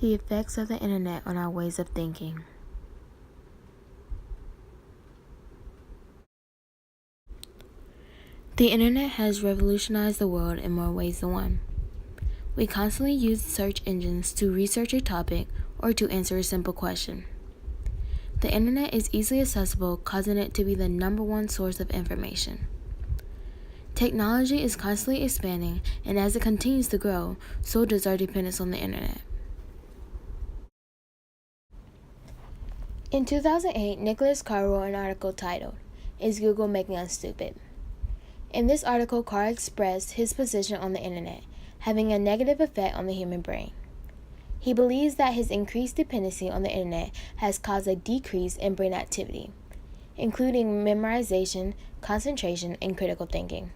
The effects of the internet on our ways of thinking. The internet has revolutionized the world in more ways than one. We constantly use search engines to research a topic or to answer a simple question. The internet is easily accessible, causing it to be the number one source of information. Technology is constantly expanding, and as it continues to grow, so does our dependence on the internet. In 2008, Nicholas Carr wrote an article titled, "Is Google Making Us Stupid?" In this article, Carr expressed his position on the internet having a negative effect on the human brain. He believes that his increased dependency on the internet has caused a decrease in brain activity, including memorization, concentration, and critical thinking.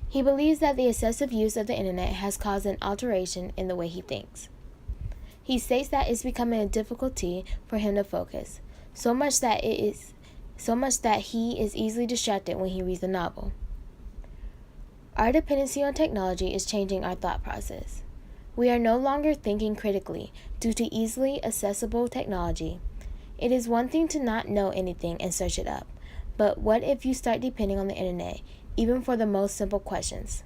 He believes that the excessive use of the internet has caused an alteration in the way he thinks. He states that it's becoming a difficulty for him to focus, so much that he is easily distracted when he reads a novel. Our dependency on technology is changing our thought process. We are no longer thinking critically due to easily accessible technology. It is one thing to not know anything and search it up, but what if you start depending on the internet, even for the most simple questions?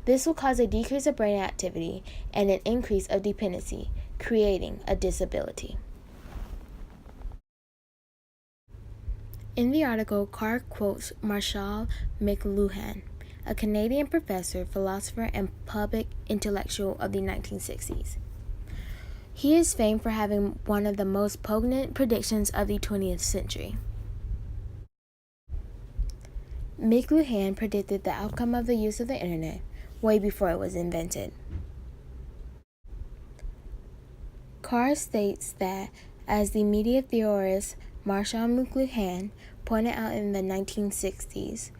This will cause a decrease of brain activity and an increase of dependency, creating a disability. In the article, Carr quotes Marshall McLuhan, a Canadian professor, philosopher, and public intellectual of the 1960s. He is famed for having one of the most poignant predictions of the 20th century. McLuhan predicted the outcome of the use of the internet way before it was invented. Carr states that, as the media theorist Marshall McLuhan pointed out in the 1960s,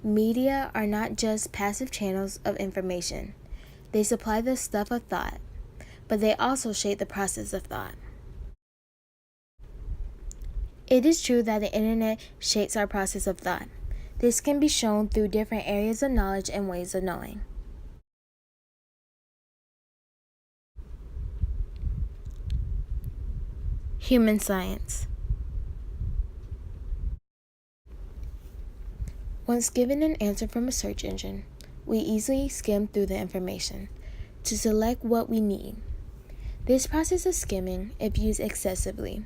media are not just passive channels of information. They supply the stuff of thought, but they also shape the process of thought. It is true that the internet shapes our process of thought. This can be shown through different areas of knowledge and ways of knowing. Human science. Once given an answer from a search engine, we easily skim through the information to select what we need. This process of skimming, if used excessively,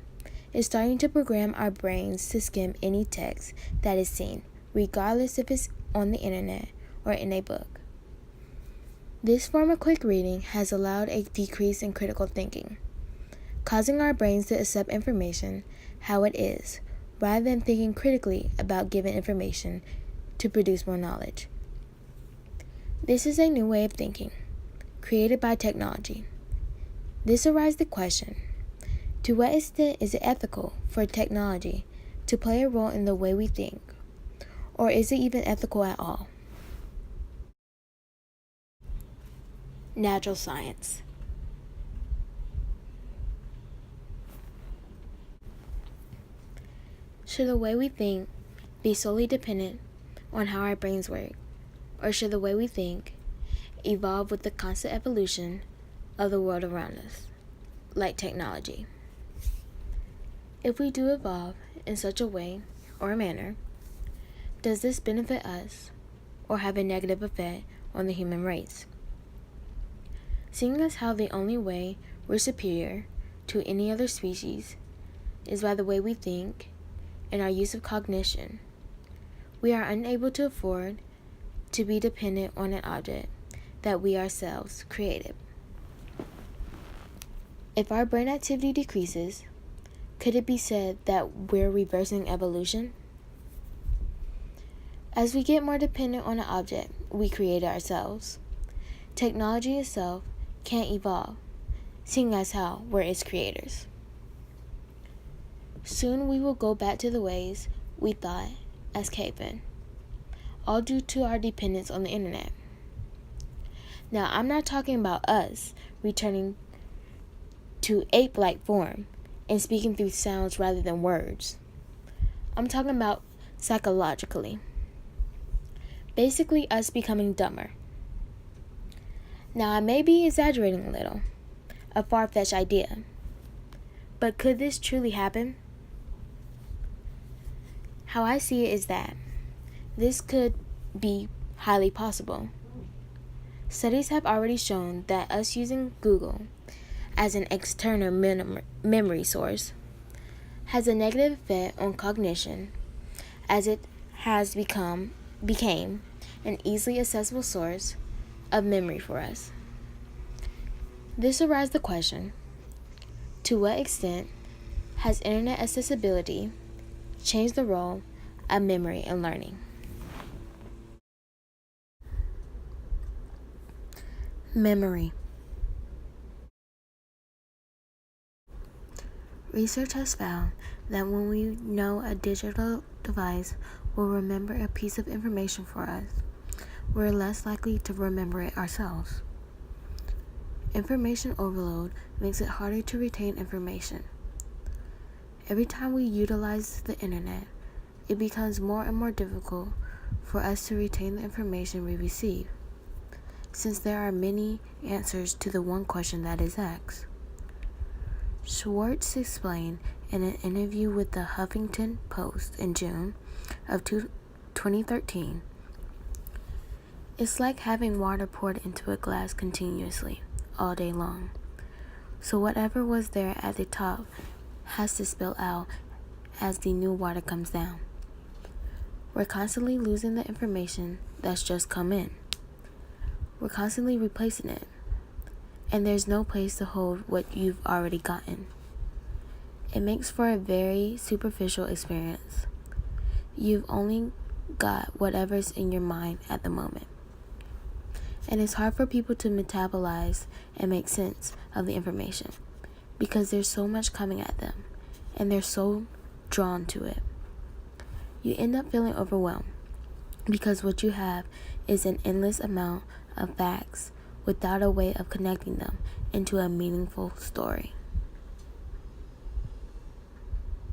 is starting to program our brains to skim any text that is seen, regardless if it's on the internet or in a book. This form of quick reading has allowed a decrease in critical thinking, causing our brains to accept information how it is, rather than thinking critically about given information to produce more knowledge. This is a new way of thinking, created by technology. This arises the question, to what extent is it ethical for technology to play a role in the way we think, or is it even ethical at all? Natural science. Should the way we think be solely dependent on how our brains work, or should the way we think evolve with the constant evolution of the world around us, like technology? If we do evolve in such a way or manner, does this benefit us or have a negative effect on the human race? Seeing as how the only way we're superior to any other species is by the way we think and our use of cognition, we are unable to afford to be dependent on an object that we ourselves created. If our brain activity decreases, could it be said that we're reversing evolution? As we get more dependent on an object we created ourselves, technology itself can't evolve, seeing as how we're its creators. Soon we will go back to the ways we thought as cavemen, all due to our dependence on the internet. Now, I'm not talking about us returning to ape-like form and speaking through sounds rather than words. I'm talking about psychologically. Basically, us becoming dumber. Now, I may be exaggerating a little. a far-fetched idea. But could this truly happen? How I see it is that this could be highly possible. Studies have already shown that us using Google as an external memory source has a negative effect on cognition, as it became an easily accessible source of memory for us. This arises the question, to what extent has internet accessibility changed the role of memory in learning? Memory. Research has found that when we know a digital device will remember a piece of information for us, we're less likely to remember it ourselves. Information overload makes it harder to retain information. Every time we utilize the internet, it becomes more and more difficult for us to retain the information we receive, since there are many answers to the one question that is asked. Schwartz explained in an interview with the Huffington Post in June of 2013, "It's like having water poured into a glass continuously, all day long. So whatever was there at the top has to spill out as the new water comes down. We're constantly losing the information that's just come in. We're constantly replacing it. And there's no place to hold what you've already gotten. It makes for a very superficial experience. You've only got whatever's in your mind at the moment. And it's hard for people to metabolize and make sense of the information because there's so much coming at them and they're so drawn to it. You end up feeling overwhelmed because what you have is an endless amount of facts without a way of connecting them into a meaningful story."